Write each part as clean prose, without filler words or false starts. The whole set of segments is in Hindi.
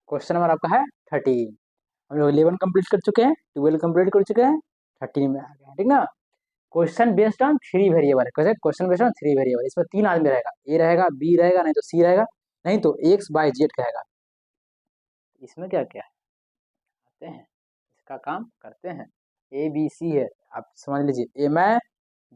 क्वेश्चन नंबर आपका है 13। हम लोग 11 कंप्लीट कर चुके हैं, 12 कंप्लीट कर चुके हैं, 13 में आ गए हैं, ठीक ना। क्वेश्चन बेस्ड ऑन 3 वेरिएबल है। कैसे? Question based on 3 variable. इसमें 3 आदमी रहेगा, ए रहेगा, बी रहेगा, नहीं तो सी रहेगा, नहीं तो एक्स बाय जेड कहेगा। इसमें क्या क्या है आते हैं, इसका काम करते हैं। ए बी सी है, आप समझ लीजिए। ए मैं,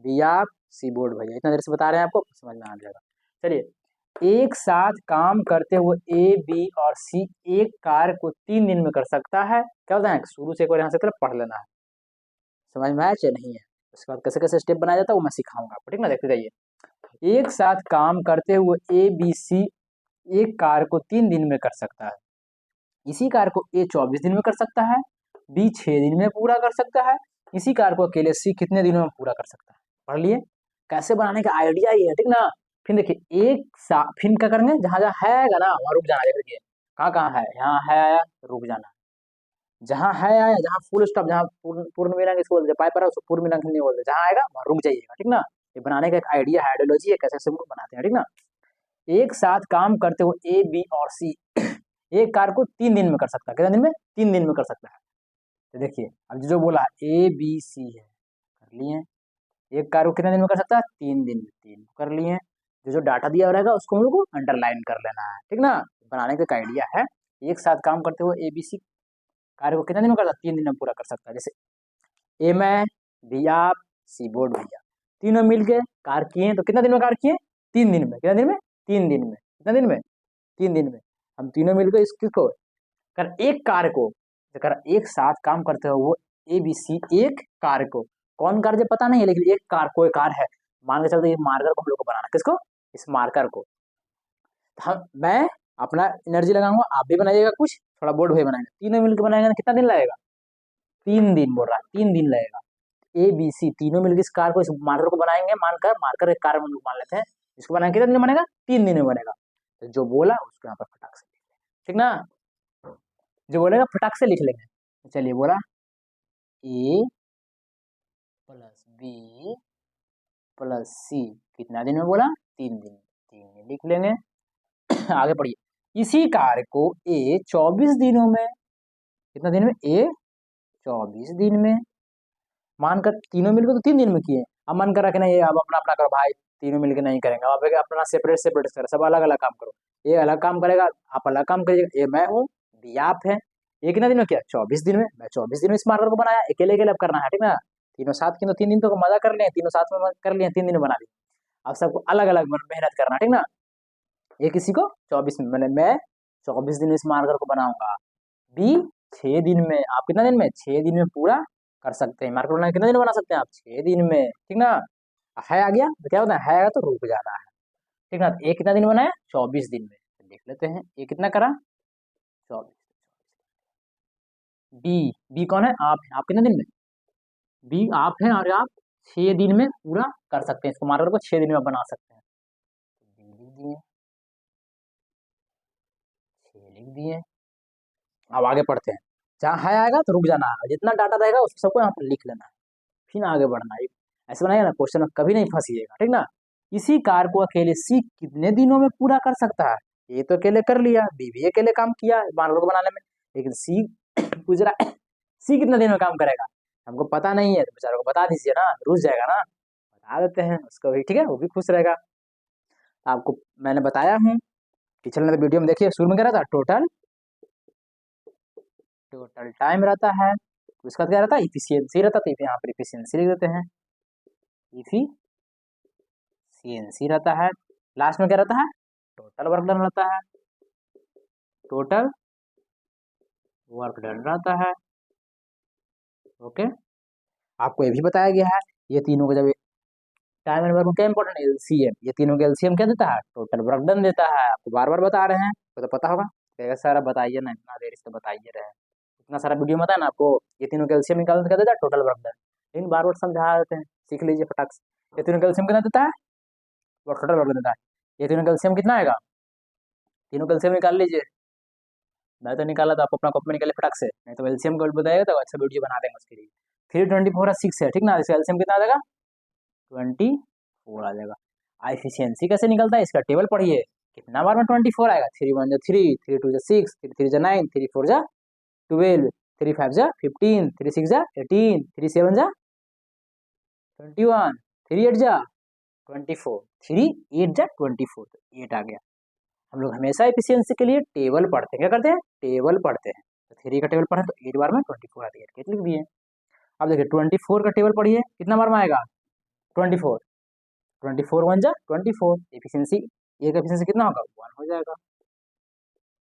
बी आप, सी बोर्ड भैया। इतना देर से बता रहे हैं, आपको समझ में आ जाएगा। चलिए, एक साथ काम करते हुए ए बी और सी एक कार्य को 3 दिन में कर सकता है। क्या होता है, शुरू से एक बार यहाँ से तरफ पढ़ लेना है, समझ में आया चाहे नहीं है। उसके बाद कैसे कैसे स्टेप बनाया जाता है वो मैं सिखाऊंगा आपको, ठीक ना। देखते जाइए। एक साथ काम करते हुए ए बी सी एक कार्य को 3 दिन में कर सकता है। इसी कार्य को ए 24 दिन में कर सकता है, बी 6 दिन में पूरा कर सकता है। इसी कार्य को अकेले सी कितने दिनों में पूरा कर सकता है। पढ़ लिए कैसे बनाने का आइडिया ये है, ठीक ना। फिर देखिए एक साथ फिर क्या करेंगे, जहां जहां है ना वहां रुक जाना। देखिए कहाँ कहाँ है, यहाँ है आया रुक जाना, जहां है आया, जहां फुल स्टॉप, जहां पूर्ण विराम इसको बोलते हैं, पाइप पर उसको पूर्ण विराम नहीं बोलते, जहां आएगा वहां रुक जाइएगा, ठीक ना। ये बनाने का एक आइडिया है, आइडियोलॉजी है, कैसे हम बनाते हैं, ठीक ना। एक साथ काम करते हुए ए बी और सी एक कार्य को 3 दिन में कर सकता है। कितने दिन में? 3 दिन में कर सकता है। तो देखिए अब जो बोला ए बी सी है, कर लिए। एक कार्य को कितने दिन में कर सकता है? 3 दिन में, 3 कर लिए। जो डाटा दिया रहेगा उसको हम लोग को अंडरलाइन कर लेना है, ठीक ना। बनाने का एक आइडिया है। एक साथ काम करते हुए ए बी सी कार्य को कितने दिन में कर सकता है? 3 दिन में पूरा कर सकता है। जैसे ए मैं, बी आप, सी बोर्ड भैया, तीनों मिलके कार्य किए तो कितना दिन में कार्य किए? 3 दिन में। कितने दिन में? 3 दिन में। कितने दिन में? 3 दिन में। हम तीनों मिलकर इसको कर एक कार्य को कर एक साथ काम करते हो वो ए बी सी एक कार्य को, कौन कार्य पता नहीं है लेकिन एक कार्य कोई कार्य है, मान के चलते मार्कर को हम लोग को बनाना। किसको? इस मार्कर को। हम मैं अपना एनर्जी लगाऊंगा, आप भी बनाइएगा, कुछ थोड़ा बोर्ड भी बनाएंगे, तीनों मिलकर बनाएंगे तो कितना दिन लगेगा? 3 दिन बोल रहा है, 3 दिन लगेगा। ए बी सी तीनों मिलकर इस कार को, इस मार्कर को बनाएंगे, मानकर मार्कर एक कार हम लोग मान लेते हैं। इसको बनाएंगे कितने दिन में बनेगा? 3 दिन में बनेगा। तो जो बोला उसको यहाँ पर फटाक से, ठीक ना, जो बोलेगा फटाक से लिख लेंगे। तो चलिए बोला ए प्लस बी प्लस सी कितना दिन में बोला? 3 दिन। 3 दिन लिख लेंगे। आगे पढ़िए। इसी कार्य को ए 24 दिनों में, कितना दिन में? ए 24 दिन में। मानकर तीनों मिलकर तो 3 दिन में किए, अब मन कर रहा कि नहीं अब अपना अपना करो भाई, तीनों मिलकर नहीं करेंगे, अब अपना सेपरेट सेपरेट करो, सब अलग अलग काम करो। ये अलग काम करेगा, आप अलग काम करिएगा। ये मैं हूँ, बी आप है। ये कितना दिन में किया? 24 दिन में। मैं 24 दिन में इस मार्कर को बनाया, अकेले अकेले अब करना है, ठीक ना। तीनों साथ की तो 3 दिन तो मजा कर लिए, तीनों साथ में कर लिए, 3 दिन में बना लिए। अब सबको अलग अलग मेहनत करना, ठीक ना। ये किसी को 24 में, मैंने मैं 24 दिन में इस मार्कर को बनाऊंगा, बी 6 दिन में। आप कितना दिन में? 6 दिन में पूरा कर सकते हैं। मार्कर बनाना कितने दिन में बना सकते हैं आप? 6 दिन में, ठीक ना। है आ गया तो क्या होता है आएगा तो रुक जाना है, ठीक ना। ए कितना दिन बनाया? 24 दिन में। तो देख लेते हैं ए कितना करा? 24। बी, बी कौन है? आप है। आप कितने दिन में? बी आप है और आप 6 दिन में पूरा कर सकते हैं। इसको मार्कर को 6 दिन में बना सकते हैं। बी लिख दिए, 6 लिख दिए। अब आगे पढ़ते हैं। जहाँ है आएगा तो रुक जाना है, जितना डाटा रहेगा उसको सबको यहाँ पर लिख लेना है, फिर आगे बढ़ना है। ऐसे बनाएगा ना क्वेश्चन में कभी नहीं फंसीएगा, ठीक ना। इसी कार्य को अकेले सी कितने दिनों में पूरा कर सकता है? ये तो अकेले कर लिया, बी भी अकेले काम किया मार्कर को बनाने में, लेकिन सी पूछ रहा है सी कितने दिन में काम करेगा? हमको पता नहीं है तो बेचारे को बता दीजिए ना, रुस जाएगा ना। बता देते हैं उसको भी, ठीक है, वो भी खुश रहेगा। आपको मैंने बताया हूँ, पिछले वीडियो में देखिए शुरू में क्या रहता है? टोटल टोटल टाइम रहता है, उसका क्या रहता है? इफिशियंसी रहता है। तो यहाँ पर इफिशियंसी लिख देते हैं, इफिशियंसी रहता है। लास्ट में क्या रहता है? टोटल वर्क डन रहता है, टोटल वर्क डन रहता है। ओके, आपको ये भी बताया गया है, ये तीनों का जब टाइम एंड वर्क में क्या इंपॉर्टेंट है? एलसीएम। ये तीनों का एलसीएम क्या देता है? टोटल वर्क डन देता है। आपको बार बार बता रहे हैं, तो पता होगा। कहेगा सर बताइए ना, इतना देर से बताइए रहे, इतना सारा वीडियो में बताया ना आपको। ये तीनों का एलसीएम निकालने का देता है टोटल वर्क डन, लेकिन बार बार समझा देते हैं, सीख लीजिए फटाक से। ये तीनों का एलसीएम कितना देता है? और टोटल वर्क देता है। ये तीनों का एलसीएम कितना आएगा? तीनों का एलसीएम निकाल लीजिए। मैं तो निकाला था, आप अपना कॉपी में निकाले फटाक से, नहीं तो एलसीएम का बताएगा तो अच्छा वीडियो बना देंगे उसके लिए। 324 और 6 है, ठीक ना। इसका एलसीएम कितना आ जाएगा? 24 आ जाएगा। एफिशिएंसी कैसे निकलता है? इसका टेबल पढ़िए, कितना बार में 24 आएगा, 3 1 जा 3, 3 2 जा 6, 3 3 जा 9, 3 4 जा 12, 3 5 जा 15, 3 6 जा 18, 3 7 जा 21, 3 8 जा 24, 3 8 जा 24, तो 8 आ गया। हम लोग हमेशा एफिशिएंसी के लिए टेबल पढ़ते हैं, क्या करते हैं, टेबल पढ़ते हैं। तो 3 का टेबल पढ़े तो 8 बार में 24 आ गया, 8 लिख दिए। अब देखिए 24 का टेबल पढ़िए, कितना बार में आएगा, 24, 24 1 जा 24, एफिशिएंसी ये का एफिशिएंसी कितना होगा, 1 हो जाएगा।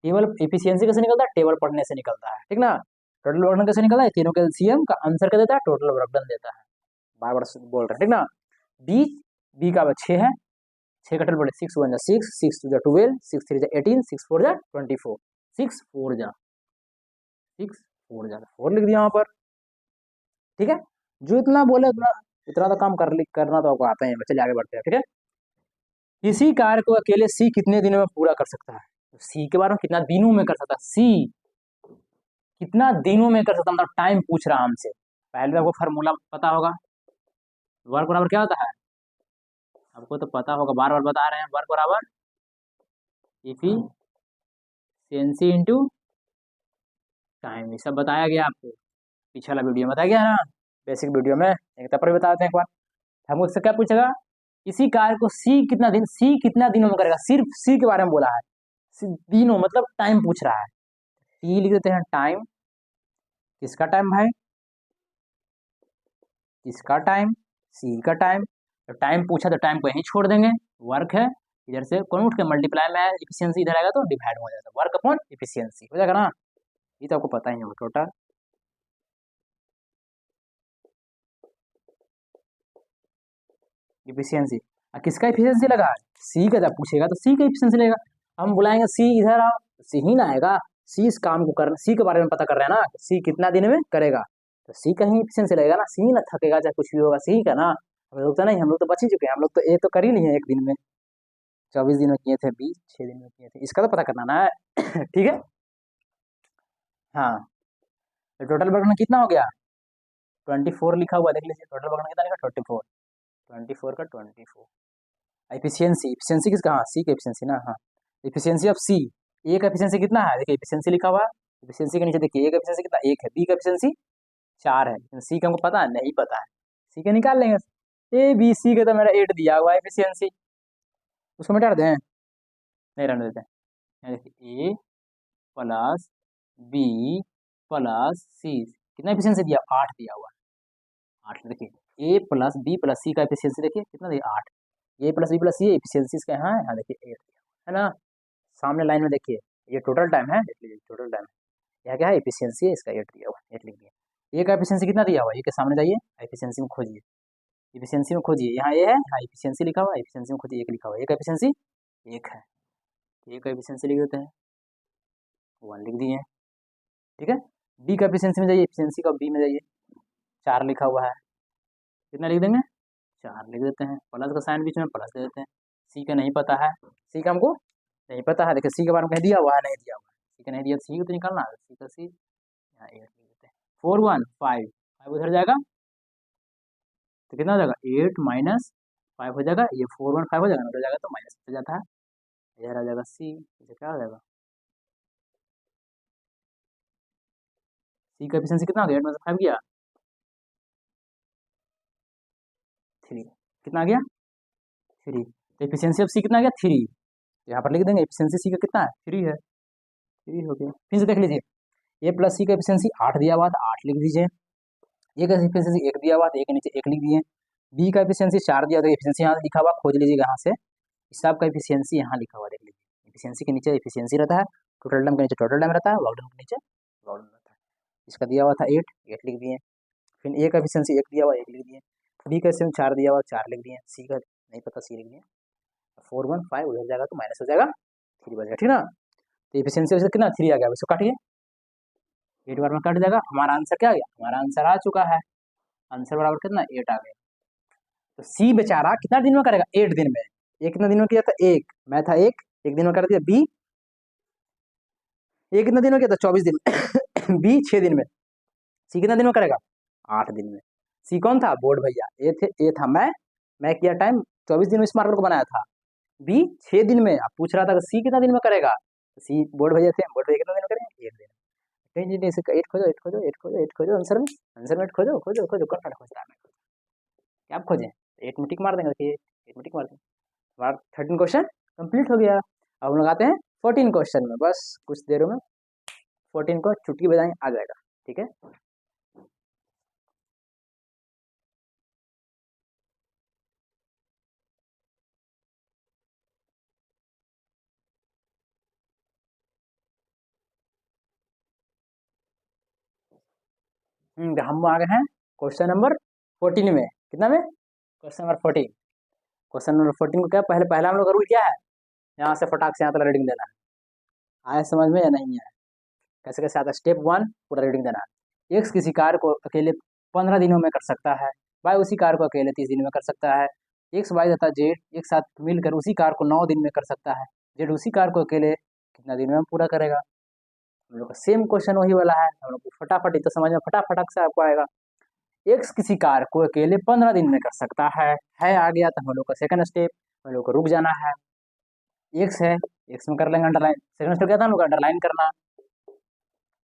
टेबल एफिशिएंसी कैसे निकलता है, टेबल पढ़ने से निकलता है, ठीक ना। टोटल वर्क डन कैसे निकलता है, तीनों के एलसीएम का आंसर क्या देता है, टोटल वर्क डन देता है। बार बार बोल रहे हैं, ठीक ना। बी का 6 है, 6 का टोटल पड़े 6 1 जा 6, 6 2 जा 12, 6 3 जा 18, 6 4 जा 24, 6 4 जा 4 लिख दिया वहां पर, ठीक है। जो इतना बोले इतना तो काम करना तो आपको आता है। चलिए आगे बढ़ते हैं, ठीक है। किसी कार्य को अकेले सी कितने दिनों में पूरा कर सकता है, सी के बारे में कितना दिनों में कर सकता है, सी कितना दिनों में कर सकता है, मतलब टाइम पूछ रहा हमसे। पहले आपको फार्मूला पता होगा, वर्क बराबर क्या होता है, आपको तो पता होगा, बार बार बता रहे हैं, वर्क बराबर एफिशिएंसी इनटू टाइम। ये सब बताया गया आपको, पिछला वीडियो में बताया गया ना, बेसिक वीडियो में। एक तब बताते हैं एक बार। हम उससे क्या पूछेगा, इसी कार्य को सी कितना दिनों में करेगा, सिर्फ सी के बारे में बोला है, दिनों मतलब टाइम पूछ रहा है। सी लिख देते हैं टाइम, किसका टाइम भाई, किसका टाइम, सी का टाइम। तो टाइम पूछा तो टाइम को यहीं छोड़ देंगे, वर्क है इधर से कौन उठ के मल्टीप्लाई में एफिशिएंसी इधर आएगा तो डिवाइड हो जाएगा, वर्क अपॉन एफिशिएंसी हो जाएगा ना। ये तो आपको पता ही होगा टोटल। एफिशिएंसी किसका एफिशिएंसी लगा, सी का, जब पूछेगा तो सी का एफिशिएंसी लगेगा। हम बुलाएंगे सी इधर आओ, सी ही ना आएगा, सी इस काम को करना, सी के बारे में पता कर रहे हैं ना, सी कितना दिन में करेगा, तो सी का ही एफिशिएंसी लगेगा ना, सी ना थकेगा चाहे कुछ भी होगा, सी का ना। हम लोग तो नहीं, हम लोग तो बच ही चुके हैं, हम लोग तो ये तो कर ही लिए एक दिन में, 24 दिन में किए थे, 6 दिन में किए थे, इसका तो पता करना ना है ठीक है। हाँ, तो टोटल वर्क में कितना हो गया, 24 लिखा हुआ देख लीजिए, टोटल वर्क में कितना लिखा, 24, 24 का 24। एफिशिएंसी किसका, हाँ सी का एफिशिएंसी ना, हाँ एफिशिएंसी ऑफ सी। ए का एफिशिएंसी कितना है, देखिए एफिशिएंसी लिखा हुआ है, एफिशिएंसी के नीचे देखिए ए का एफिशिएंसी कितना, 1 है, बी का एफिशिएंसी 4 है, सी का हमको पता है, नहीं पता है, सी का निकाल लेंगे। ए बी सी का तो मेरा 8 दिया हुआ है एफिशिएंसी, उसको मिटा दें, नहीं रहने देते हैं। देखिए ए प्लस बी प्लस सी कितना एफिशिएंसी दिया, 8 दिया हुआ है, 8। देखिए ए प्लस बी प्लस सी का एफिशिएंसी देखिए कितना दिया, 8। ए प्लस बी प्लस सी एफिशिएंसी इसका यहाँ देखिए 8 है ना, सामने लाइन में देखिए, ये टोटल टाइम है, देख लीजिए टोटल टाइम यहाँ क्या है, एफिशिएंसी है, इसका 8 दिया हुआ है, 8 लिख दिया। ए का एफिशिएंसी कितना दिया हुआ है, ए के सामने जाइए, एफिशिएंसी में खोजिए, एफिशिएंसी में खोजिए, यहाँ ए है, यहाँ एफिशिएंसी लिखा हुआ है, एफिशिएंसी में खोजिए, 1 लिखा हुआ है, ए का एफिशिएंसी 1 है, ए का एफिशिएंसी लिख देते हैं, 1 लिख दिए, ठीक है। बी का एफिशिएंसी में जाइए, एफिशिएंसी का बी में जाइए, 4 लिखा हुआ है, कितना लिख देंगे, 4 लिख देते हैं, प्लस का साइन बीच में प्लस दे देते हैं। सी का नहीं पता है, सी का हमको नहीं पता है, देखिए सी के बारे में कहीं दिया हुआ है, नहीं दिया हुआ है, सी का नहीं दिया, सी को तो निकालना है, सी का सी यहाँ 8 लिख देते हैं, 4 1 5, 5 उधर जाएगा तो कितना हो जाएगा, 8 माइनस 5 हो जाएगा, ये 4 1 5 हो जाएगा, उधर जाएगा तो माइनस हो जाता है, इधर आ जाएगा सी, इसे क्या हो जाएगा, सी का एफिशिएंसी कितना हो गया, 8 में से 5 गया 3, कितना आ गया 3, तो एफिशिएंसी ऑफ सी कितना आ गया 3, यहाँ पर लिख देंगे एफिशिएंसी सी का कितना है 3 है, 3 हो गया। फिर से देख लीजिए, ए प्लस सी का एफिशिएंसी 8 दिया हुआ था, 8 लिख दीजिए, ए का एफिशिएंसी 1 दिया हुआ था, 1 के नीचे 1 लिख दिए, बी का एफिशिएंसी 4 दिया, तो एफिशिएंसी यहाँ लिखा हुआ, खोज लीजिएगा यहाँ से, इस सब का एफिशिएंसी यहाँ लिखा हुआ देख लीजिए, एफिशिएंसी के नीचे एफिशिएंसी रहता है, टोटल टाइम के नीचे टोटल टाइम रहता है, वर्क डन के नीचे वर्क डन रहता है। इसका दिया हुआ था 8 लिख दिए, फिर ए का एफिशिएंसी 1 दिया हुआ 1 लिख दिए, बी का एफिशिएंसी 4 दिया हुआ 4 लिख दिए, सी का नहीं पता सी लिख दिए, 4 1 5 उधर जाएगा तो माइनस हो जाएगा, 3 बचेगा, ठीक ना। तो एफिशिएंसी वैसे कितना 3 आ गया, उसको काटिए, 8 बार में कट जाएगा, हमारा आंसर क्या आ गया, हमारा आंसर आ चुका है, आंसर बराबर कितना 8 आ गया। तो सी बेचारा कितना दिन में करेगा, 8 दिन में, ये कितना दिन में किया था, एक मैं था, एक दिन में कर दिया, बी ये कितना दिन में किया था 24 दिन बी 6 दिन में, सी कितना दिन में करेगा 8 दिन में। सी कौन था, बोर्ड भैया, ए था मैं किया टाइम 24 दिन में इस मार्कर को बनाया था, बी 6 दिन में। आप पूछ रहा था कि सी कितना दिन में करेगा, सी बोर्ड भैया थे, बोर्ड भैया कितना दिन में करेंगे, 1 दिन। टेन जी से 8 खोजो, 8 खोजो, 8 खोजो, 8 खोजो, आंसर में 8 खोजो, खोजो खोजो, कौन खोजता है, मैं क्या आप खोजें, 8 में टिक मार देंगे, देखिए 8 में टिक मार देंगे, हमारा 13 क्वेश्चन कंप्लीट हो गया। अब हम लोग आते हैं 14 क्वेश्चन में, बस कुछ देरों में 14 को चुटकी बजाएं आ जाएगा, ठीक है। हम आ गए हैं क्वेश्चन नंबर 14 में, कितना में, क्वेश्चन नंबर 14। क्वेश्चन नंबर 14 को क्या, पहला हम लोग का रूल क्या है, यहाँ से फटाक से यहाँ तक रीडिंग देना है, आए समझ में या नहीं है, कैसे कैसे आता है। स्टेप 1 पूरा रीडिंग देना है। एक्स किसी कार्य को अकेले 15 दिनों में कर सकता है, वाई उसी कार्य को अकेले 30 दिन में कर सकता है, एक्स वाई तथा जेड एक साथ मिलकर उसी कार्य को 9 दिन में कर सकता है, जेड उसी कार्य को अकेले कितना दिन में पूरा करेगा। हम लोग का सेम क्वेश्चन वही वाला है, हम लोग को फटाफट तो समझ में फटाफट से आपको आएगा। एक्स किसी कार्य को अकेले 15 दिन में कर सकता है आ गया, तो हम लोग का सेकंड स्टेप, हम लोग को रुक जाना है, एक्स है, एक्स में कर लेंगे अंडरलाइन, सेकंड स्टेप क्या था हम लोग अंडरलाइन करना।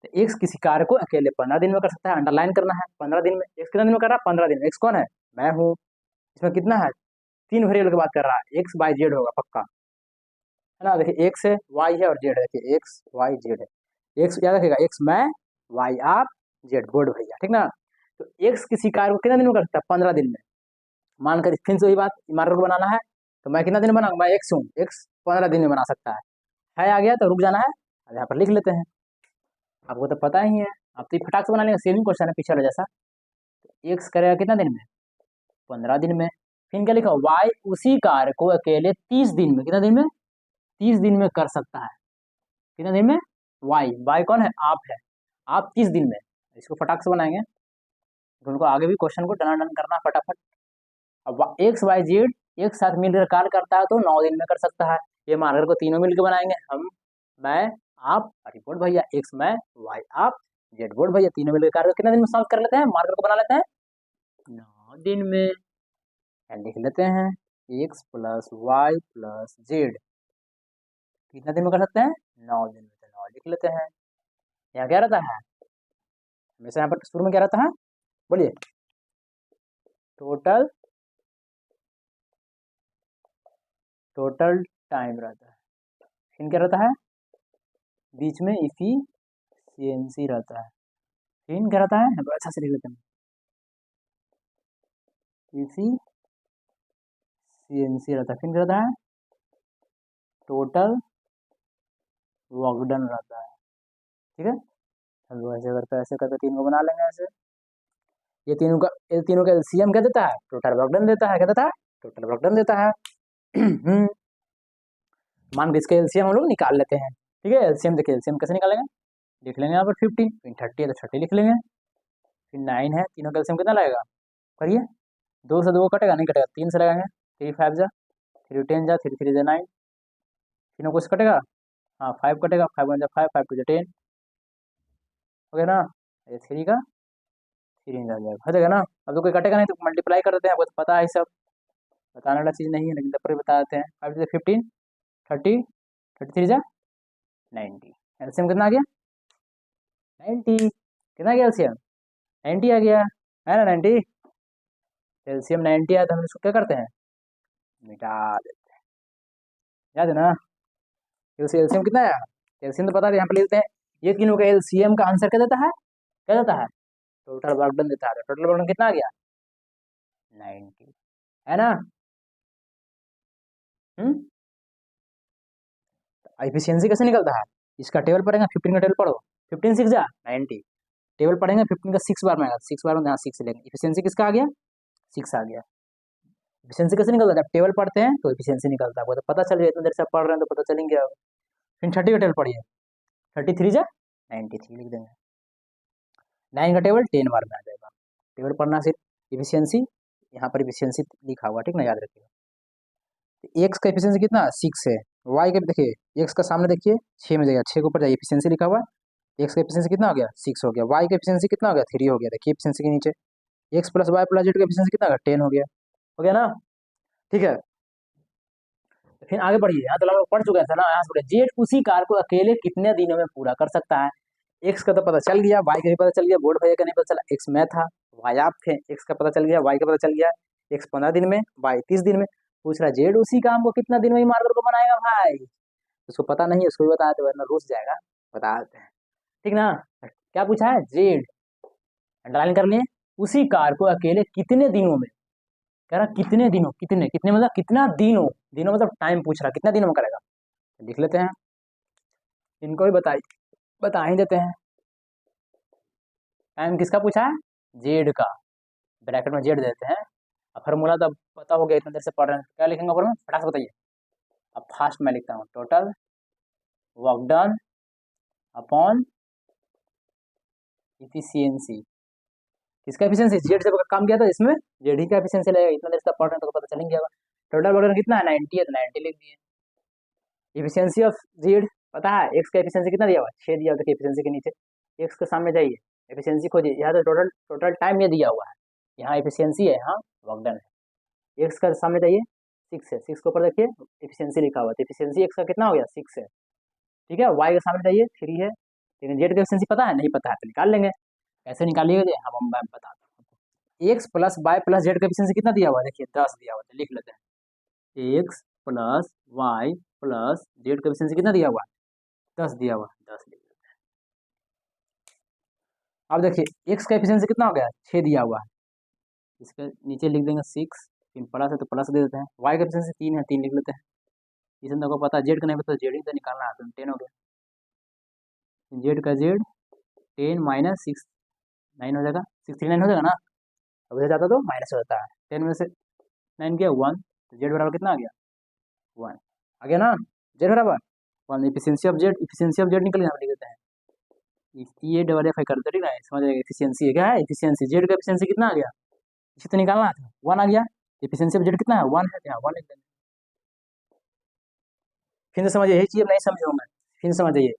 तो एक्स किसी कार्य को अकेले 15 दिन में कर सकता है, अंडरलाइन करना है 15 दिन में, एक्स कितना दिन में कर रहा है, 15 दिन में, एक्स कौन है, मैं हूँ, इसमें कितना है, 3 वेरिएबल की बात कर रहा है, एक्स बाई जेड होगा पक्का, है ना, देखिए एक्स है, वाई है और जेड है, देखिए एक्स वाई जेड है, एक्स याद रखिएगा, एक्स मैं, वाई आप, जेड बोर्ड भैया, ठीक ना। तो एक्स किसी कार्य को कितना दिन में कर सकता है, 15 दिन में, मानकर फिर से वही बात, इमारत को बनाना है, तो मैं कितना दिन में बनाऊंगा, मैं एक्स हूँ, एक्स 15 दिन में बना सकता है आ गया, तो रुक जाना है, अब यहाँ पर लिख लेते हैं, आपको तो पता ही है, आप तो फटाक से बना लेंगे, सेम क्वेश्चन है पीछे वाला जैसा। एक्स करेगा कितना दिन में, 15 दिन में, फिर क्या लिखा, वाई उसी कार्य को अकेले 30 दिन में, कितना दिन में, 30 दिन में कर सकता है, कितना दिन में, वाई, वाई कौन है, आप है, आप 30 दिन में, इसको फटाक से बनाएंगे, उनको आगे भी क्वेश्चन को डन डन करना फटाफट। अब एक्स वाई जेड एक साथ मिलकर कार्य करता है तो 9 दिन में कर सकता है, ये मार्कर को तीनों मिलकर बनाएंगे, हम, मैं, आप, रिपोर्ट भैया, एक्स मैं, वाई आप, जेड बोर्ड भैया, तीनों मिलकर कार्य कितना दिन में सॉल्व कर लेते हैं, मार्कर को बना लेते हैं 9 दिन में, लिख लेते हैं x plus y plus z कितना दिन में कर सकते हैं, 9 दिन में, तो 9 लिख लेते हैं। यहाँ क्या रहता है, हमेशा यहाँ पर शुरू में क्या रहता है, बोलिए, टोटल टोटल टाइम रहता है, फिर क्या रहता है, बीच में इफिशियंसी रहता है, फिर क्या रहता है, अच्छा से लिख लेते हैं, इफिशियंसी रहता है, फिर क्या रहता है, टोटल वर्क डन रहता है, ठीक है। चलो ऐसे करते ऐसे करते तीन को बना लेंगे ऐसे, ये तीनों का एलसीएम क्या देता है, टोटल वर्क डन देता है, क्या देता है, टोटल वर्क डन देता है। मान के इसके एलसीएम हम लोग निकाल लेते हैं, ठीक है, एलसीएम देखिए, एलसीएम कैसे निकालेंगे, लिख लेंगे यहाँ पर 15, फिर 30 है तो 30 लिख लेंगे, फिर 9 है, तीनों का एलसीएम कितना लगेगा, करिए, 2 से 2 कटेगा, नहीं कटेगा, 3 से लगाएंगे, 3 5 जा, 3 10 जा, 3 3 जा 9, तीनों को कटेगा, हाँ 5 कटेगा, 5 1 जा 5, 5 2 जा 10, हो गया ना, ये 3 का 3 आ जाएगा, हो जाएगा ना। अब तो कोई कटेगा नहीं तो मल्टीप्लाई कर देते हैं, आपको तो पता है सब, बताने वाला चीज़ नहीं है, लेकिन तब पर बता देते हैं, 5 से 15, 30, 33 जा 90, एलसीएम कितना आ गया, 90, कितना आ गया एलसीएम, 90 आ गया, है ना 90, एलसीएम 90 आया तो हम इसको क्या करते हैं, मिटा देते हैं, याद है ना, तो एलसीएम कितना आया, एलसीएम तो पता है, यहाँ पे लेते हैं, ये तीनों का एलसीएम का आंसर क्या देता है, क्या देता है, टोटल वर्क डन देता है, टोटल वर्क डन कितना आ गया, 90, है ना। एफिशिएंसी कैसे निकलता है, इसका टेबल पढ़ेंगे, 15 का टेबल पढ़ो, 15 6 जा 90, टेबल पढ़ेंगे 15 का 6 बार में आएगा, 6 बार में यहाँ 6 लेंगे, एफिशिएंसी किसका आ गया, 6 आ गया। एफिशिएंसी कैसे निकलता है, जब टेबल पढ़ते हैं तो एफिशिएंसी निकलता है, वो तो पता चल जाए, इतनी देर से आप पढ़ रहे हैं तो पता चलेंगे। अब फिर 30 का टेबल पढ़िए, 33 जा 93 लिख देंगे, 9 का टेबल 10 बार में आ जाएगा, टेबल पढ़ना सिर्फ एफिशिएंसी, यहाँ पर एफिशिएंसी लिखा हुआ, ठीक ना, याद रखिएगा। एक्स का एफिशिएंसी कितना 6 है, वाई का देखिए, एक्स का सामने देखिए 6 में जाएगा, 6 के ऊपर जाइए, एफिशिएंसी लिखा हुआ है, एक्स का एफिशिएंसी कितना हो गया 6 हो गया, वाई का एफिशिएंसी कितना हो गया 3 हो गया, देखिए एफिशिएंसी के नीचे x plus y plus z का एफिशिएंसी कितना होगा 10 हो गया ना, ठीक है। तो फिर आगे बढ़िए, यहाँ तो लगभग पढ़ चुके थे ना, यहाँ से बढ़िए, जेड उसी कार को अकेले कितने दिनों में पूरा कर सकता है। एक्स का तो पता चल गया, वाई का भी पता चल गया, बोर्ड भैया का नहीं पता चला, एक्स में था, वाई आप थे, एक्स का पता चल गया, वाई का पता चल गया, एक्स 15 दिन में, वाई 30 दिन में। पूछ रहा जेड उसी काम को कितना दिन में मार्कर को बनाएगा भाई, उसको पता नहीं है, उसको भी बता देते वरना रूस जाएगा, बता देते हैं, ठीक ना। क्या पूछा है, जेड, अंडरलाइन कर लिए, उसी कार को अकेले कितने दिनों में, कह रहा कितने दिनों, कितने कितने मतलब कितना दिनों, दिनों मतलब टाइम पूछ रहा, कितना दिनों में करेगा, लिख लेते हैं, इनको भी बता ही देते हैं। टाइम किसका पूछा है, जेड का, ब्रैकेट में जेड देते हैं। अब फॉर्मूला तो अब पता हो गया, इतना देर से पढ़ रहे हैं, क्या लिखेंगे फॉर्मूला, फटाक से बताइए। अब फास्ट मैं लिखता हूँ, total work done upon efficiency, किसका एफिशिएंसी, जेड से काम किया था इसमें, जेड ही का एफिशिएंसी लगेगा, इतना देर से पढ़ रहे हैं तो पता चलेंगे। टोटल वर्क डन कितना है, 90 है, तो 90 लिख दिए। इफिशियंसी ऑफ जेड पता है, एक्स का एफिशिएंसी कितना दिया हुआ, 6 दिया हुआ, देखिए एफिशिएंसी के नीचे, एक्स के सामने जाइए, एफिशिएंसी खोजिए, यहाँ तो टोटल टोटल टाइम ये दिया हुआ है, यहाँ एफिशिएंसी है, यहाँ वर्क डन है। एक्स का सामने जाइए, 6 है, 6 के ऊपर देखिए एफिशिएंसी लिखा हुआ है, तो एफिशिएंसी एक्स का कितना हो गया, 6 है, ठीक है। वाई के सामने जाइए, 3 है, लेकिन जेड का एफिशिएंसी पता है, नहीं पता है तो निकाल लेंगे, कैसे निकालिएगा, हम मैं बताता हूँ। X plus y plus z का एफिशिएंसी कितना दिया हुआ है, देखिए 10 दिया हुआ है, लिख लेते हैं, x plus y plus z का एफिशिएंसी कितना दिया हुआ है, 10 दिया हुआ है, 10 लिख लेते हैं। अब देखिए एक्स का एफिशिएंसी कितना हो गया, 6 दिया हुआ है, इसके नीचे लिख देंगे 6, फिर प्लस है तो प्लस दे देते हैं, वाई का एफिशिएंसी 3 है, 3 लिख लेते हैं, इसमें तो पता है, जेड का नहीं पता, जेड ही तो निकालना है, तो 10 हो गया, जेड का जेड 10 माइनस 6 9 हो जाएगा, 639 हो जाएगा ना, अब इधर जाता तो माइनस हो जाता है, 10 में से 9 किया 1, तो जेड बराबर कितना आ गया, 1 आ गया ना, जेड बराबर 1, इफिशियंसी ऑफ जेड निकल गया, हम लिख देते हैं ये डबल एफ आई कर दो, ठीक है, समझ जाएगा, एफिशियंसी है, क्या है एफिशियंसी, जेड का एफिशियंसी कितना आ गया, इसे तो निकालना था, 1 आ गया, एफिशियंसी ऑफ जेड कितना है, 1 है, यहाँ 1 लिख देंगे। फिर से समझिए, यही चीज नहीं समझो मैं, फिर से समझिए,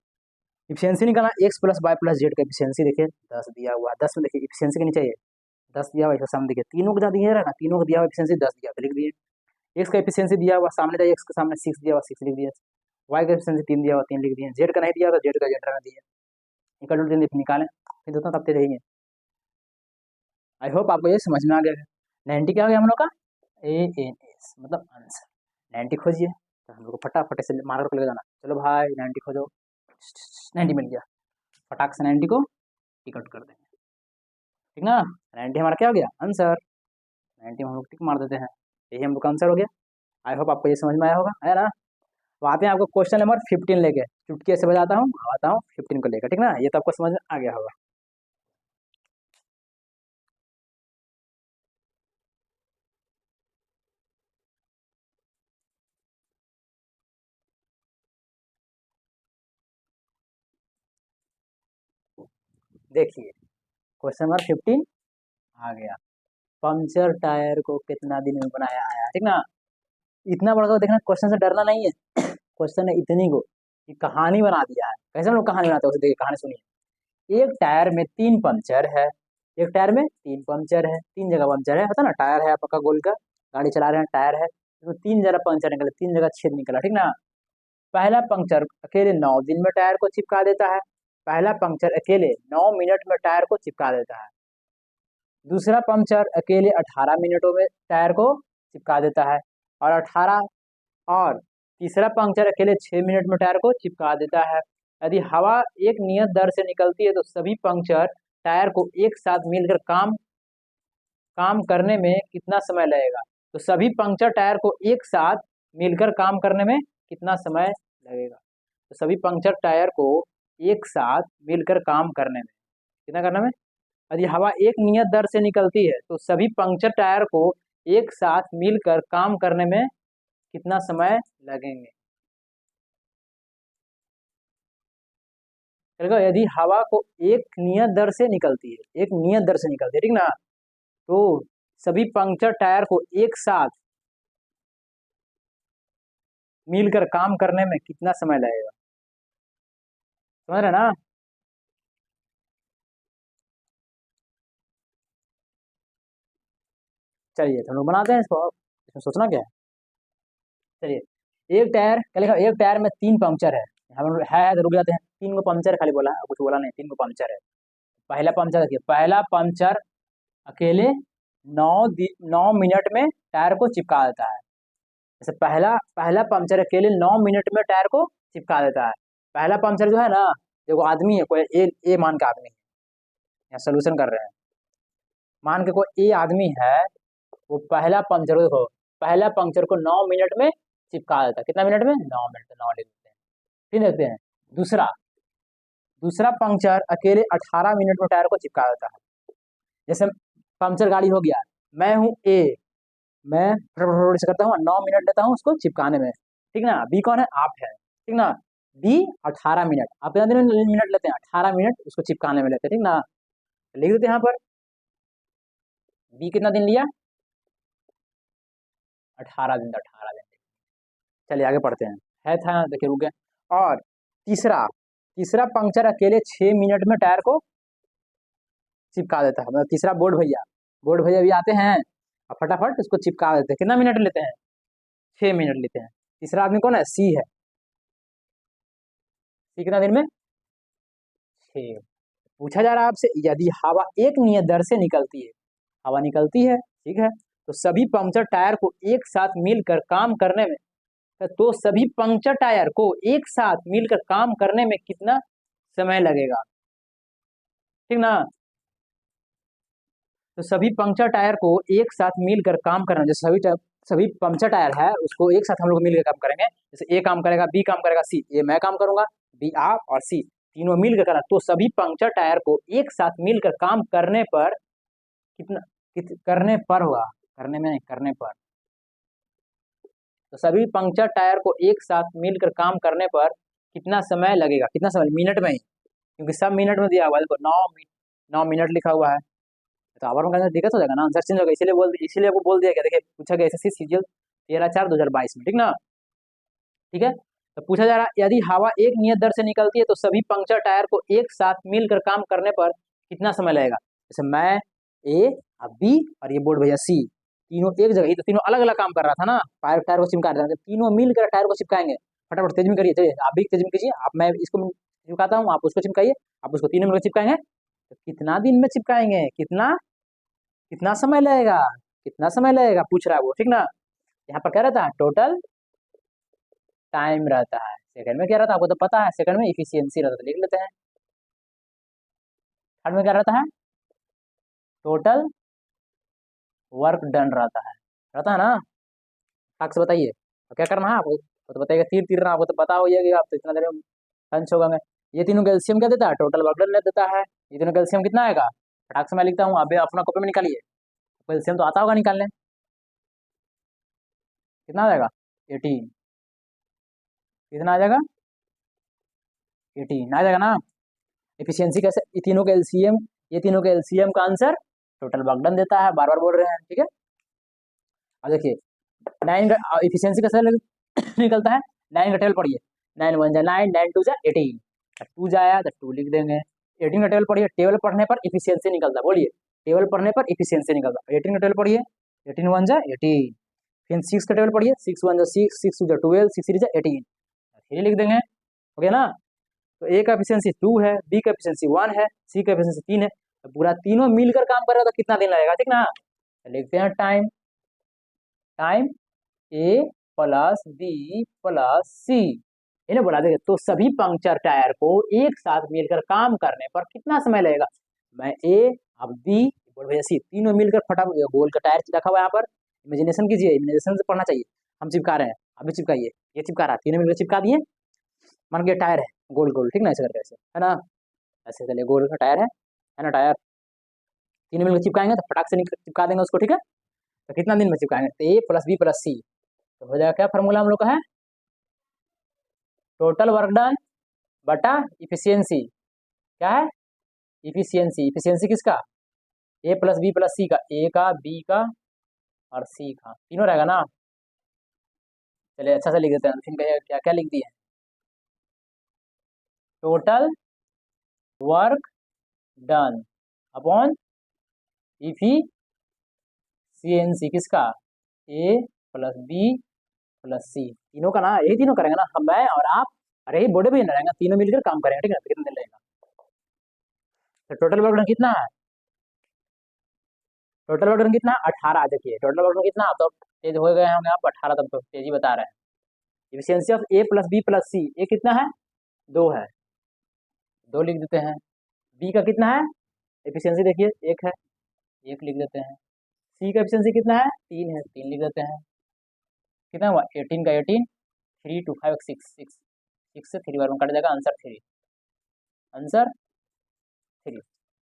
इफिशियंसी निकालना, x plus y plus z का एफिशियंसी देखिए 10 दिया हुआ है, 10 में देखिए एफिशियंसी के नीचे है 10 दिया हुआ है, सामने देखिए तीनों को दिया रहा ना, तीनों को दिया हुआ एफिशियंसी 10 दिया हुआ, लिख दिए। एक्स का एफिशियंसी दिया हुआ सामने था, एक्स के सामने 6 दिया हुआ, 6 लिख दिया, वाई का एफिशियंसी 3 दिया हुआ, 3 लिख दिए, जेड का नहीं दिया हुआ, जेड का जेड रहने दिया, इक्वल टू 3 निकालें, फिर दोनों तब रहेंगे। आई होप आपको ये समझ में आ गया। 90 क्या हो गया हम लोग का, ANS मतलब आंसर, 90 खोजिए, तो हम लोग को फटाफट से मार्कर को लेकर जाना, चलो भाई 90 खोजो, 90 मिल गया, फटाक से 90 को टिक आउट कर देंगे, ठीक ना, 90 हमारा क्या हो गया, आंसर, 90 हम लोग टिक मार देते हैं, यही हम लोग का आंसर हो गया। आई होप आपको ये समझ में आया होगा, है ना। तो आते हैं आपको क्वेश्चन नंबर 15 लेके, चुटकी से बजाता हूँ, आता हूँ 15 को लेकर, ठीक ना, ये तो आपको समझ में आ गया होगा। देखिए क्वेश्चन नंबर 15 आ गया, पंचर टायर को कितना दिन में बनाया आया, ठीक ना। इतना बड़ा को देखना, क्वेश्चन से डरना नहीं है, क्वेश्चन है इतनी को, ये कहानी बना दिया है, कैसे हम लोग कहानी बनाते हैं उसे देखिए, कहानी सुनिए। एक टायर में 3 पंचर है, एक टायर में 3 पंचर है, 3 जगह पंचर है, होता ना, टायर है आपका गोल का, गाड़ी चला रहे हैं, टायर है, तो 3 जगह पंचर निकला, 3 जगह छेद निकला, ठीक ना। पहला पंक्चर अकेले 9 दिन में टायर को चिपका देता है, पहला पंक्चर अकेले 9 मिनट में टायर को चिपका देता है, दूसरा पंक्चर अकेले 18 मिनटों में टायर को चिपका देता है, और 18 और तीसरा पंक्चर अकेले 6 मिनट में टायर को चिपका देता है। यदि हवा एक नियत दर से निकलती है तो सभी पंक्चर टायर को एक साथ मिलकर काम काम करने में कितना समय लगेगा, तो सभी पंक्चर टायर को एक साथ मिलकर काम करने में कितना समय लगेगा, तो सभी पंक्चर टायर को एक साथ मिलकर काम करने में कितना करने में, यदि हवा एक नियत दर से निकलती है तो सभी पंक्चर टायर को एक साथ मिलकर काम करने में कितना समय लगेंगे। देखो यदि हवा को एक नियत दर से निकलती है, एक नियत दर से निकलती है, ठीक ना, तो सभी पंक्चर टायर को एक साथ मिलकर काम करने में कितना समय लगेगा, समझ रहे ना। चलिए तो हम लोग बनाते हैं इसको, इसमें सोचना क्या है, चलिए। एक टायर क्या लिखा, एक टायर में 3 पंक्चर है, हम है तो रुक जाते हैं, 3 को पंक्चर खाली बोला है, कुछ बोला नहीं, 3 को पंक्चर है। पहला पंक्चर देखिए, पहला पंक्चर अकेले 9 मिनट में टायर को चिपका देता है। जैसे पहला पहला पंक्चर अकेले 9 मिनट में टायर को चिपका देता है। पहला पंक्चर जो है ना, देखो आदमी है कोई, ए मान का आदमी है, यहाँ सोल्यूशन कर रहे हैं, मान के कोई ए आदमी है, वो पहला पंक्चर को देखो, पहला पंक्चर को 9 मिनट में चिपका देता है। कितना मिनट में? 9 मिनट, 9 लिख देते हैं। फिर देखते हैं दूसरा, दूसरा पंक्चर अकेले 18 मिनट में टायर को चिपका देता है। जैसे पंक्चर गाड़ी हो गया, मैं हूँ ए, मैं फटाफट से करता हूँ, 9 मिनट लेता हूँ उसको चिपकाने में, ठीक ना। बी कौन है? आप है, ठीक ना। बी 18 मिनट, आप कितना दिन मिनट लेते हैं? 18 मिनट उसको चिपकाने में लेते हैं, ठीक ना। लिख देते हैं यहाँ पर, बी कितना दिन लिया? 18 दिन, 18 दिन। चलिए आगे पढ़ते हैं, है था देखिए, रुक गए। और तीसरा, तीसरा पंक्चर अकेले 6 मिनट में टायर को चिपका देता है, मतलब तीसरा बोर्ड भैया, बोर्ड भैया भी आते हैं और फटाफट उसको चिपका देते हैं। कितना मिनट लेते हैं? 6 मिनट लेते हैं। तीसरा आदमी कौन है? सी है। सी कितना दिन में? 6। पूछा जा रहा है आपसे, यदि हवा एक नियत दर से निकलती है, हवा निकलती है, ठीक है, तो सभी पंक्चर टायर को एक साथ मिलकर काम करने में, तो सभी पंक्चर टायर को एक साथ मिलकर काम करने में कितना समय लगेगा, ठीक ना। तो सभी पंक्चर टायर को एक साथ मिलकर काम करना, जैसे सभी पंक्चर टायर है उसको एक साथ हम लोग मिलकर काम करेंगे। जैसे ए काम करेगा, बी काम करेगा, सी, ये मैं काम करूंगा, बी आप और सी तीनों मिलकर करना, तो सभी पंक्चर टायर को एक साथ मिलकर काम करने पर कितना, करने पर होगा, करने में नहीं, करने पर। तो सभी पंक्चर टायर को एक साथ मिलकर काम करने पर कितना समय लगेगा? कितना समय? मिनट में ही, क्योंकि सब मिनट में दिया हुआ है, देखो 9 मिनट लिखा हुआ है, तो आवर में दिक्कत हो जाएगा ना, आंसर चेंज होगा, इसीलिए आपको बोल दिया गया। देखिए पूछा गया एसएससी सीजीएल 13/4/2022 में, ठीक ना। ठीक है, तो पूछा जा रहा है, यदि हवा एक नियत दर से निकलती है तो सभी पंक्चर टायर को एक साथ मिलकर काम करने पर कितना समय लगेगा। जैसे मैं ए, अब बी और ये बोर्ड भैया सी, तीनों एक जगह ही, तो तीनों अलग अलग काम कर रहा था ना, टायर को चिपका रहा था, तीनों मिलकर टायर को चिपकाएंगे। फटाफट तेज में करिए, चलिए आप भी तेज में कीजिए, आप, मैं इसको चिपकाता हूँ, आप उसको चिपकाइए, आप उसको, तीनों मिलकर चिपकाएंगे। तो कितना दिन में चिपकाएंगे? कितना, कितना समय लगेगा, कितना समय लगेगा पूछ रहा है वो, ठीक ना। यहाँ पर क्या रहता है? टोटल टाइम रहता है। सेकंड में क्या रहता है? आपको तो पता है, सेकंड में इफिशियंसी रहता है, लिख लेते हैं। थर्ड में क्या रहता है? टोटल वर्क डन रहता है ना। टाक से बताइए, तो क्या करना है आपको? तो बताइएगा, तीर तीरना, आपको तो पता हो गया कि आप तो इतना देर में लंच होगा में। ये तीनों कैल्शियम क्या देता है? टोटल वर्क डन देता है। ये तीनों कैल्शियम कितना आएगा? फटाक से मैं लिखता हूँ, आप अपना कॉपी में निकालिए, कैल्शियम तो आता होगा निकालने, कितना आ जाएगा? 18। कितना आ जाएगा? 18 आ जाएगा ना। एफिशिएंसी कैसे? ये तीनों के एलसीएम का आंसर टोटल वर्क डन देता है, बार बार बोल रहे हैं, ठीक है। अब देखिए 9 एफिशिएंसी कैसे निकलता है? 9 का टेबल पढ़िए, 9 1 जा 9, 9 2 जा 18, 2 जाया तो 2 लिख देंगे। 18 का टेबल पढ़िए, टेबल पढ़ने पर इफिशियंसी निकलता है, बोलिए, टेबल पढ़ने पर इफिशियंसी निकलता है। 18 का टेबल पढ़िए, 18 1 जा 18। फिर 6 का टेबल पढ़िए, 6 1 जा 6, 6 2 जा 12, 6 3 जा 18, फिर लिख देंगे, हो गया ना। तो ए का एफिशिएंसी 2 है, बी का एफिशिएंसी 1 है, सी का एफिशिएंसी 3 है, तो पूरा तीनों मिलकर काम कर रहा है, तो कितना दिन लगेगा, ठीक ना। तो लिखते हैं टाइम, टाइम ए प्लस बी प्लस सी, इन्हें बोला देगा, तो सभी पंक्चर टायर को एक साथ मिलकर काम करने पर कितना समय लगेगा। मैं ए, अब बी, बोल भैया सी, तीनों मिलकर फटाफट गोल का टायर रखा हुआ है यहाँ पर, इमेजिनेशन कीजिए, इमेजिनेशन से पढ़ना चाहिए। हम चिपका रहे हैं, अभी चिपकाइए, ये चिपका रहा है, तीनों मिलकर चिपका दिए, मान के टायर है गोल गोल, ठीक ना, ऐसे करके, ऐसे है ना, ऐसे चलिए गोल का टायर है ना, टायर तीनों मिलकर चिपकाएंगे तो फटाक से चिपका देंगे उसको, ठीक है। तो कितना दिन में चिपकाएंगे? तो ए प्लस बी प्लस सी, तो हो जाएगा क्या फॉर्मूला हम लोग का है? टोटल वर्क डन बटा इफिशियंसी, क्या है? इफिशियंसी, इफिशियंसी किसका? ए प्लस बी प्लस सी का, ए का, बी का और सी का, तीनों रहेगा ना। चलिए अच्छा से लिख देते हैं, फिर क्या क्या लिख दिए? Total work done upon efficiency किसका? ए प्लस बी प्लस सी, तीनों का ना यही तीनों करेंगे ना हम, मैं और आप, अरे यही बड़े भी ना रहेंगे, तीनों मिलकर काम करेंगे, ठीक है, कितना दिन लगेगा। तो टोटल वर्क डन कितना है, टोटल वर्क डन कितना है 18। देखिए टोटल वर्क डन कितना, आप तो तेज हो गए होंगे आप, 18 तब तो तेजी बता रहे हैं। Efficiency of A plus B plus C, A कितना है 2 है, 2 लिख देते हैं। बी का कितना है एफिशिएंसी, देखिए 1 है, 1 लिख देते हैं। सी का एफिशिएंसी कितना है 3 है, 3 लिख देते हैं। कितना हुआ 18 का 18, 3 2 5 6 6, 6 से 3 बार में कट जाएगा, आंसर 3, आंसर 3।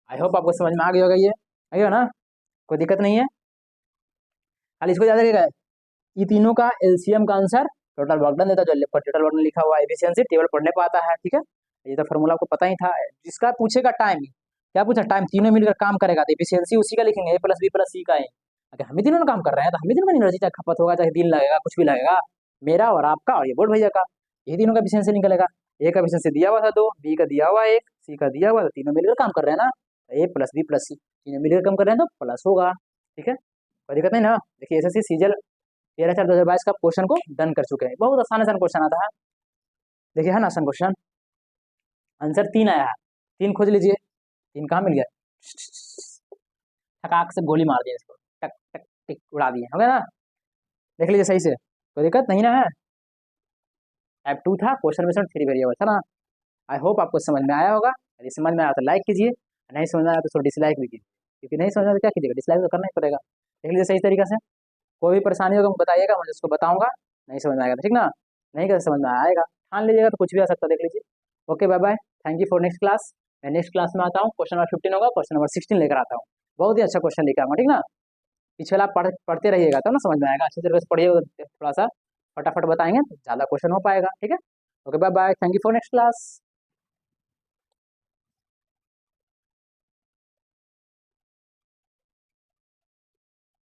आई होप आपको समझ में आ गया होगा, ये आ गया ना, कोई दिक्कत नहीं है। खाली इसको याद रखिएगा, ये तीनों का एलसीएम का आंसर टोटल वर्क डन देता है, जो टोटल वर्क डन लिखा हुआ है एफिशिएंसी टेबल पढ़ने को आता है, ठीक है। ये तो फॉर्मूला आपको पता ही था। जिसका पूछेगा टाइम, क्या पूछा, टाइम तीनों मिलकर काम करेगा तो एफिशिएंसी उसी का लिखेंगे, ए प्लस बी प्लस सी का है। अगर हम ही तीनों काम कर रहे हैं तो हम ही तीनों का एनर्जी चाहे खपत होगा, चाहे दिन लगेगा, कुछ भी लगेगा, मेरा और आपका और ये बोर्ड भैया का, ये तीनों का एफिशिएंसी निकलेगा। ए का एफिशिएंसी दिया हुआ था 2, बी का दिया हुआ 1, सी का दिया हुआ था, तीनों मिलकर काम कर रहे हैं ना, ए प्लस बी प्लस सी तीनों मिलकर काम कर रहे हैं तो प्लस होगा, ठीक है, कोई दिक्कत नहीं ना। देखिए एसएससी सीजल 13/4/2022 का क्वेश्चन को डन कर चुके हैं, बहुत आसान आसान क्वेश्चन आता है, देखिए है ना आसान क्वेश्चन। आंसर 3 आया है, 3 खोज लीजिए, 3 कहाँ मिल गया, ठकाक से गोली मार दिया इसको, टक टक टिक उड़ा दिए, हो गया ना, देख लीजिए सही से, कोई दिक्कत नहीं ना है। टाइप 2 था, क्वेश्चन में 3 वेरिएबल था ना। आई होप आपको समझ में आया होगा, यदि समझ में आया तो लाइक कीजिए, नहीं समझ में आया तो थोड़ा डिसलाइक भी कीजिए, क्योंकि नहीं समझ में आया तो क्या कीजिएगा, डिसलाइक तो करना ही पड़ेगा। देख लीजिए सही तरीका से, कोई भी परेशानी होगा बताइएगा, मैं उसको बताऊंगा, नहीं समझ में आएगा तो ठीक ना, नहीं कर समझ में आएगा ठान लीजिएगा तो कुछ भी आ सकता है, देख लीजिए। Okay bye bye, thank you for next class. मैं नेक्स्ट क्लास में आता हूँ, क्वेश्चन नंबर 15 होगा, क्वेश्चन नंबर 16 लेकर आता हूँ, बहुत ही अच्छा क्वेश्चन लेकर आऊँगा, ठीक ना। पिछले आप पढ़ते रहिएगा तब ना समझ में आएगा, अच्छे तरीके से पढ़िएगा, थोड़ा सा फटाफट बताएंगे तो ज़्यादा क्वेश्चन हो पाएगा, ठीक है। Okay bye bye, thank you for next class.